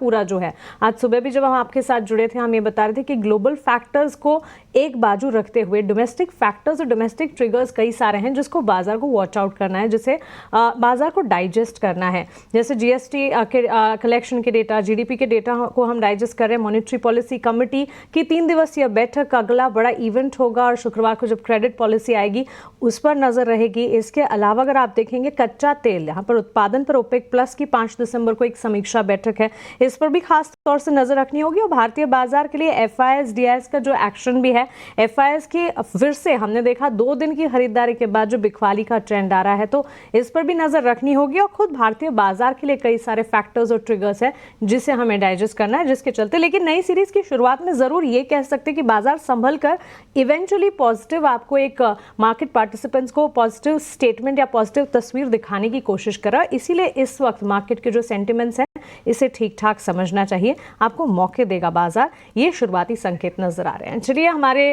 पूरा जो है, आज सुबह भी जब हम आपके साथ जुड़े थे हम ये बता रहे थे कि ग्लोबल फैक्टर्स को एक बाजू रखते हुए डोमेस्टिक फैक्टर्स और डोमेस्टिक ट्रिगर्स कई सारे हैं जिसको बाजार को वॉच आउट करना है, जिसे बाजार को डाइजेस्ट करना है। जैसे जीएसटी के कलेक्शन के डेटा, जीडीपी के डेटा को हम डाइजेस्ट कर रहे हैं। मॉनेटरी पॉलिसी कमेटी की 3 दिवसीय बैठक का अगला बड़ा इवेंट होगा और शुक्रवार को जब क्रेडिट पॉलिसी आएगी उस पर नजर रहेगी। इसके अलावा अगर आप देखेंगे कच्चा तेल, यहाँ पर उत्पादन पर ओपेक प्लस की 5 दिसंबर को एक समीक्षा बैठक है, इस पर भी खास तौर से नजर रखनी होगी। और भारतीय बाजार के लिए एफआईएस डीआईएस का जो एक्शन भी है, एफआईएस की फिर से हमने देखा 2 दिन की खरीदारी के बाद जो बिकवाली का ट्रेंड आ रहा है, तो इस पर भी नजर रखनी होगी। और खुद भारतीय बाजार के लिए कई सारे फैक्टर्स और ट्रिगर्स है जिसे हमें डाइजेस्ट करना है, जिसके चलते लेकिन नई सीरीज की शुरुआत में जरूर ये कह सकते हैं कि बाजार संभल कर इवेंचुअली पॉजिटिव आपको एक मार्केट पार्टिसिपेंट्स को पॉजिटिव स्टेटमेंट या पॉजिटिव तस्वीर दिखाने की कोशिश कर रहा है। इसीलिए इस वक्त मार्केट के जो सेंटिमेंट्स हैं इसे ठीक ठाक समझना चाहिए, आपको मौके देगा बाजार, ये शुरुआती संकेत नजर आ रहे हैं। चलिए हमारे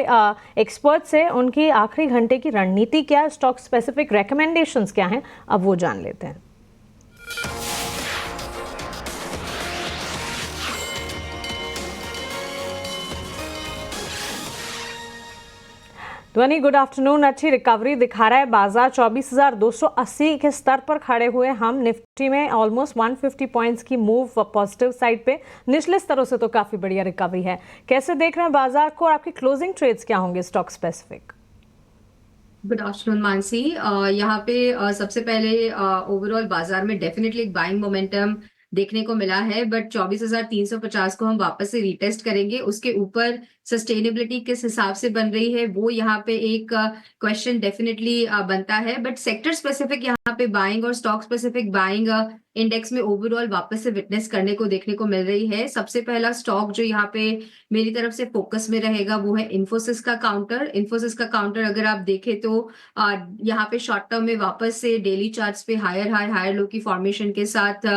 एक्सपर्ट्स हैं, उनकी आखिरी घंटे की रणनीति क्या है, स्टॉक स्पेसिफिक रिकमेंडेशंस क्या हैं, अब वो जान लेते हैं। ध्वनि, गुड आफ्टरनून। अच्छी रिकवरी दिखा रहा है बाजार, 24,280 के स्तर पर खड़े हुए हम। निफ्टी में ऑलमोस्ट 150 पॉइंट्स की मूव पॉजिटिव साइड पे, निचले स्तरों से तो काफी बढ़िया रिकवरी है। कैसे देख रहे हैं बाजार को और आपकी क्लोजिंग ट्रेड्स क्या होंगे stock specific? Good afternoon Mansi. यहाँ पे सबसे पहले ओवरऑल बाजार में डेफिनेटली एक बाइंग मोमेंटम देखने को मिला है, बट 24,350 को हम वापस से रीटेस्ट करेंगे। उसके ऊपर सस्टेनेबिलिटी किस हिसाब से बन रही है वो यहाँ पे एक क्वेश्चन डेफिनेटली बनता है। बट सेक्टर स्पेसिफिक यहाँ पे बाइंग और स्टॉक स्पेसिफिक बाइंग इंडेक्स में ओवरऑल वापस से विटनेस करने को देखने को मिल रही है। सबसे पहला स्टॉक जो यहाँ पे मेरी तरफ से फोकस में रहेगा वो है इन्फोसिस का काउंटर। इन्फोसिस का काउंटर अगर आप देखें तो यहाँ पे शॉर्ट टर्म में वापस से डेली चार्ट्स पे हायर हाई हायर लो की फॉर्मेशन के साथ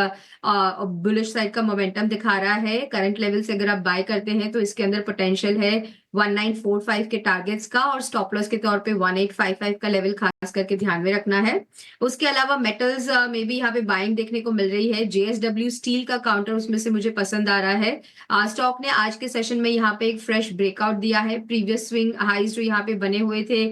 बुलिश साइड का मोमेंटम दिखा रहा है। करंट लेवल से अगर आप बाय करते हैं तो इसके अंदर पोटेंशियल है 1945 के टारगेट्स का, और स्टॉप लॉस के तौर पे 1855 का लेवल खास करके ध्यान में रखना है। उसके अलावा मेटल्स में भी यहाँ पे बाइंग देखने को मिल रही है। जेएसडब्ल्यू स्टील का काउंटर उसमें से मुझे पसंद आ रहा है। स्टॉक ने आज के सेशन में यहाँ पे एक फ्रेश ब्रेकआउट दिया है। प्रीवियस स्विंग हाइज जो यहाँ पे बने हुए थे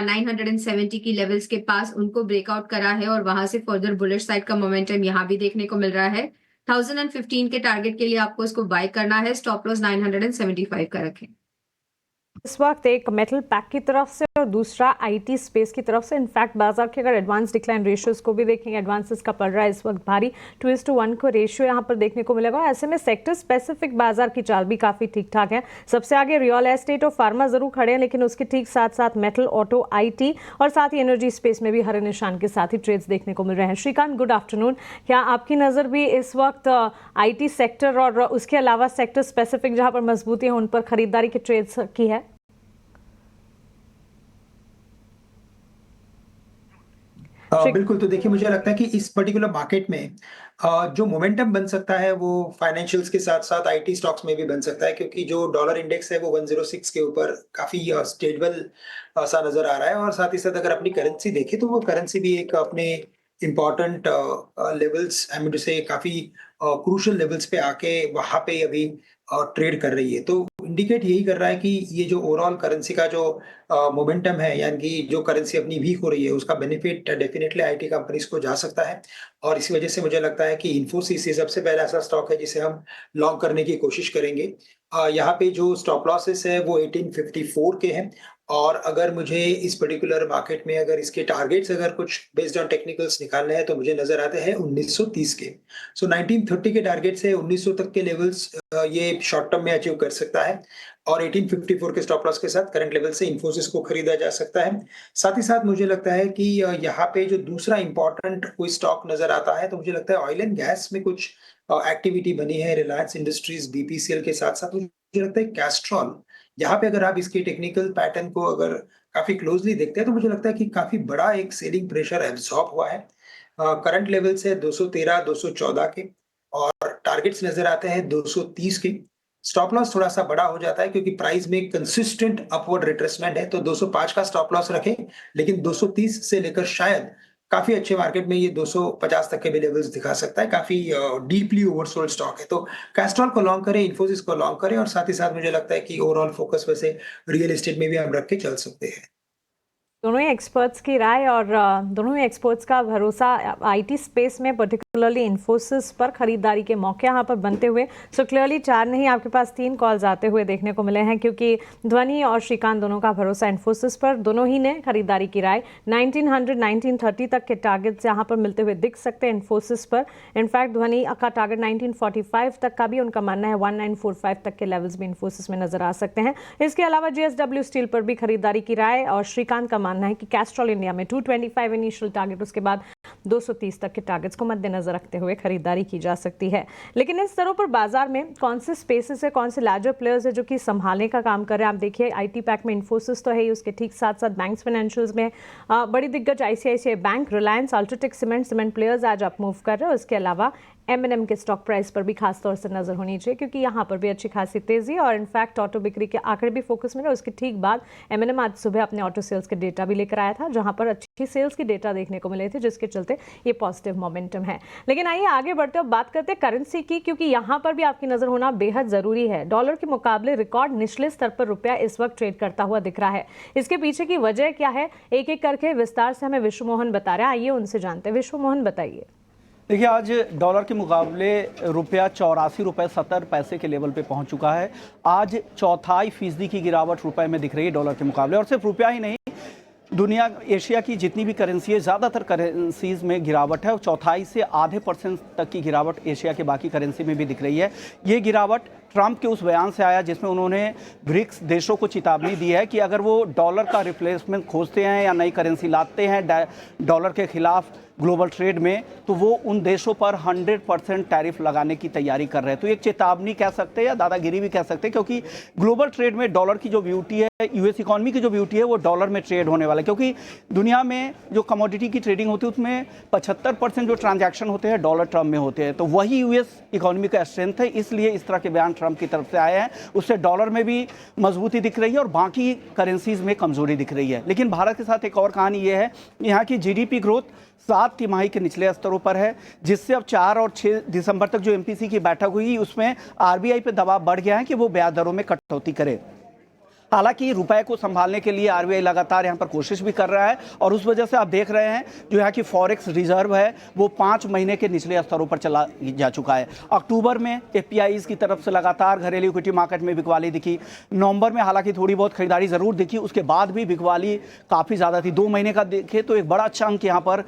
970 की लेवल्स के पास, उनको ब्रेकआउट करा है और वहां से फर्दर बुलिश साइड का मोमेंटम यहाँ भी देखने को मिल रहा है। 1015 के टारगेट के लिए आपको इसको बाय करना है। स्टॉप लॉस 975 का रखें। इस वक्त एक मेटल पैक की तरफ से और दूसरा आईटी स्पेस की तरफ से। इनफैक्ट बाजार के अगर एडवांस डिक्लाइन रेशियोज को भी देखेंगे, एडवांसेस का पड़ रहा है इस वक्त भारी, 2:1 को रेशियो यहाँ पर देखने को मिलेगा। ऐसे में सेक्टर स्पेसिफिक बाजार की चाल भी काफी ठीक ठाक है। सबसे आगे रियल एस्टेट और फार्मा जरूर खड़े हैं, लेकिन उसके ठीक साथ साथ मेटल, ऑटो, आईटी और साथ ही एनर्जी स्पेस में भी हरे निशान के साथ ही ट्रेड्स देखने को मिल रहे हैं। Srikanth, good afternoon. क्या आपकी नजर भी इस वक्त आईटी सेक्टर और उसके अलावा सेक्टर स्पेसिफिक जहां पर मजबूती है उन पर खरीदारी के ट्रेड्स की है? बिल्कुल। तो देखिए, मुझे लगता है कि इस पर्टिकुलर मार्केट में जो मोमेंटम बन सकता है वो फाइनेंशियल्स के साथ साथ आईटी स्टॉक्स में भी बन सकता है, क्योंकि जो डॉलर इंडेक्स है वो 106 के ऊपर काफी स्टेबल सा नजर आ रहा है। और साथ ही साथ अगर अपनी करेंसी देखें तो वो करेंसी भी एक अपने important levels, I mean to say काफी क्रूशियल लेवल्स पे आके वहां पे अभी ट्रेड कर रही है। तो इंडिकेट यही कर रहा है कि ये जो ओवरऑल करेंसी का जो मोमेंटम है, यानी कि जो करेंसी अपनी वीक हो रही है, उसका बेनिफिट डेफिनेटली आईटी कंपनीज को जा सकता है। और इसी वजह से मुझे लगता है कि इन्फोसिस ये सबसे पहला ऐसा स्टॉक है जिसे हम लॉन्ग करने की कोशिश करेंगे। यहाँ पे जो स्टॉप लॉसेस है वो 1854 के हैं। और अगर मुझे इस पर्टिकुलर मार्केट में अगर इसके टारगेट्स अगर कुछ बेस्ड ऑन टेक्निकल्स निकालने हैं तो मुझे नजर आते हैं 1930 के। सो 1930 के टारगेट से 1900 तक के लेवल्स ये शॉर्ट टर्म में अचीव कर सकता है। और 1854 के स्टॉप लॉस के साथ करंट लेवल से इन्फोसिस को खरीदा जा सकता है। साथ ही साथ मुझे लगता है कि यहाँ पे जो दूसरा इंपॉर्टेंट कोई स्टॉक नजर आता है तो मुझे लगता है ऑयल एंड गैस में कुछ एक्टिविटी बनी है रिलायंस इंडस्ट्रीज, बीपीसीएल के साथ साथ मुझे लगता है कैस्ट्रॉल। यहाँ पे अगर आप इसके टेक्निकल पैटर्न को अगर काफी क्लोजली देखते हैं तो मुझे लगता है कि काफी बड़ा एक सेलिंग प्रेशर एब्सॉर्ब हुआ है। करंट लेवल से 213, 214 के, और टारगेट्स नजर आते हैं 230 के। स्टॉप लॉस थोड़ा सा बड़ा हो जाता है क्योंकि प्राइस में कंसिस्टेंट अपवर्ड रिट्रेसमेंट है, तो 205 का स्टॉप लॉस रखें, लेकिन 230 से लेकर शायद काफ़ी अच्छे मार्केट में ये 250 तक के भी लेवल्स दिखा सकता है, काफ़ी डीपली ओवरसोल्ड स्टॉक है। तो कैस्ट्रॉल को लॉन्ग करें, इन्फोसिस को लॉन्ग करें और साथ ही साथ मुझे लगता है कि ओवरऑल फोकस वैसे रियल एस्टेट में भी हम रख के चल सकते हैं। दोनों ही एक्सपर्ट्स की राय और दोनों ही एक्सपर्ट्स का भरोसा आईटी स्पेस में पर्टिकुलरली इन्फोसिस पर खरीदारी के मौके यहाँ पर बनते हुए। सो क्लियरली 4 नहीं, आपके पास 3 कॉल्स आते हुए देखने को मिले हैं, क्योंकि ध्वनि और श्रीकांत दोनों का भरोसा इन्फोसिस पर। दोनों ही ने खरीदारी की राय 1900 1930 तक के टारगेट्स यहाँ पर मिलते हुए दिख सकते हैं इन्फोसिस पर। इनफैक्ट ध्वनि का टारगेट 1945 तक का भी उनका मानना है, 1945 तक के लेवल्स भी इन्फोसिस में नजर आ सकते हैं। इसके अलावा JSW स्टील पर भी खरीदारी की राय और श्रीकांत का मानना है कि कैस्ट्रॉल इंडिया में 225 इनिशियल टारगेट, उसके बाद 230 तक के टारगेट्स को मद्देनजर रखते हुए खरीदारी की जा सकती है। लेकिन इन स्तरों पर बाजार में कौन से स्पेसेस है, कौन से लार्जर प्लेयर्स है जो कि संभालने का काम कर रहे हैं? आप देखिए आईटी पैक में इन्फोसिस तो है ही, उसके ठीक साथ साथ बैंक्स फाइनेंशियल्स में बड़ी दिग्गज ICICI bank, Reliance, UltraTech cement players आज अप मूव कर रहे हैं। उसके अलावा M&M के स्टॉक प्राइस पर भी खास तौर से नजर होनी चाहिए, क्योंकि यहाँ पर भी अच्छी खासी तेजी और इनफैक्ट ऑटो बिक्री के आंकड़े भी फोकस में रहे। उसके ठीक बाद M&M आज सुबह अपने ऑटो सेल्स के डेटा भी लेकर आया था, जहां पर अच्छी सेल्स की डेटा देखने को मिले थे, जिसके चलते ये पॉजिटिव मोमेंटम है। लेकिन आइए आगे बढ़ते हैं, बात करते हैं करेंसी की, क्योंकि यहाँ पर भी आपकी नजर होना बेहद जरूरी है। डॉलर के मुकाबले रिकॉर्ड निचले स्तर पर रुपया इस वक्त ट्रेड करता हुआ दिख रहा है। इसके पीछे की वजह क्या है, एक एक करके विस्तार से हमें विश्व मोहन बता रहे हैं। आइए उनसे जानते हैं। विश्व मोहन, बताइए। देखिए, आज डॉलर के मुकाबले रुपया 84 रुपये 70 पैसे के लेवल पे पहुंच चुका है। आज 0.25% की गिरावट रुपए में दिख रही है डॉलर के मुकाबले। और सिर्फ रुपया ही नहीं, दुनिया, एशिया की जितनी भी करेंसी है, ज़्यादातर करेंसीज में गिरावट है और 0.25 से आधे % तक की गिरावट एशिया के बाकी करेंसी में भी दिख रही है। ये गिरावट ट्रंप के उस बयान से आया जिसमें उन्होंने ब्रिक्स देशों को चेतावनी दी है कि अगर वो डॉलर का रिप्लेसमेंट खोजते हैं या नई करेंसी लाते हैं डॉलर के खिलाफ ग्लोबल ट्रेड में, तो वो उन देशों पर 100% टैरिफ लगाने की तैयारी कर रहे हैं। तो एक चेतावनी कह सकते हैं या दादागिरी भी कह सकते हैं, क्योंकि ग्लोबल ट्रेड में डॉलर की जो ब्यूटी है, यूएस इकॉनमी की जो ब्यूटी है, वो डॉलर में ट्रेड होने वाला है। क्योंकि दुनिया में जो कमोडिटी की ट्रेडिंग होती है उसमें 75% जो ट्रांजैक्शन होते हैं डॉलर टर्म में होते हैं। तो वही यूएस इकॉनमी का स्ट्रेंथ है, इसलिए इस तरह के बयान ट्रंप की तरफ से आए हैं। उससे डॉलर में भी मजबूती दिख रही है और बाकी करेंसीज में कमजोरी दिख रही है। लेकिन भारत के साथ एक और कहानी ये है, यहाँ की GDP ग्रोथ 7 तिमाही के निचले स्तरों पर है, जिससे अब 4 और 6 दिसंबर तक जो MPC की बैठक हुई उसमें RBI पे दबाव बढ़ गया है कि वो ब्याज दरों में कटौती करे। हालांकि रुपए को संभालने के लिए RBI लगातार यहाँ पर कोशिश भी कर रहा है और उस वजह से आप देख रहे हैं जो यहाँ की फॉरेक्स रिजर्व है वो 5 महीने के निचले स्तरों पर चला जा चुका है। अक्टूबर में FPIs की तरफ से लगातार घरेलू इक्विटी मार्केट में बिकवाली दिखी। नवंबर में हालांकि थोड़ी बहुत खरीदारी ज़रूर दिखी, उसके बाद भी बिकवाली काफ़ी ज़्यादा थी। 2 महीने का देखे तो एक बड़ा चंक यहाँ पर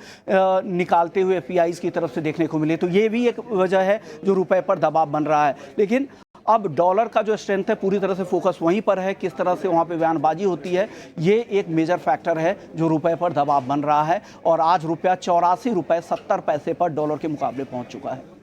निकालते हुए FPIs की तरफ से देखने को मिले। तो ये भी एक वजह है जो रुपये पर दबाव बन रहा है। लेकिन अब डॉलर का जो स्ट्रेंथ है पूरी तरह से फोकस वहीं पर है, किस तरह से वहाँ पे बयानबाजी होती है, ये एक मेजर फैक्टर है जो रुपए पर दबाव बन रहा है। और आज रुपया 84 रुपये 70 पैसे पर डॉलर के मुकाबले पहुँच चुका है।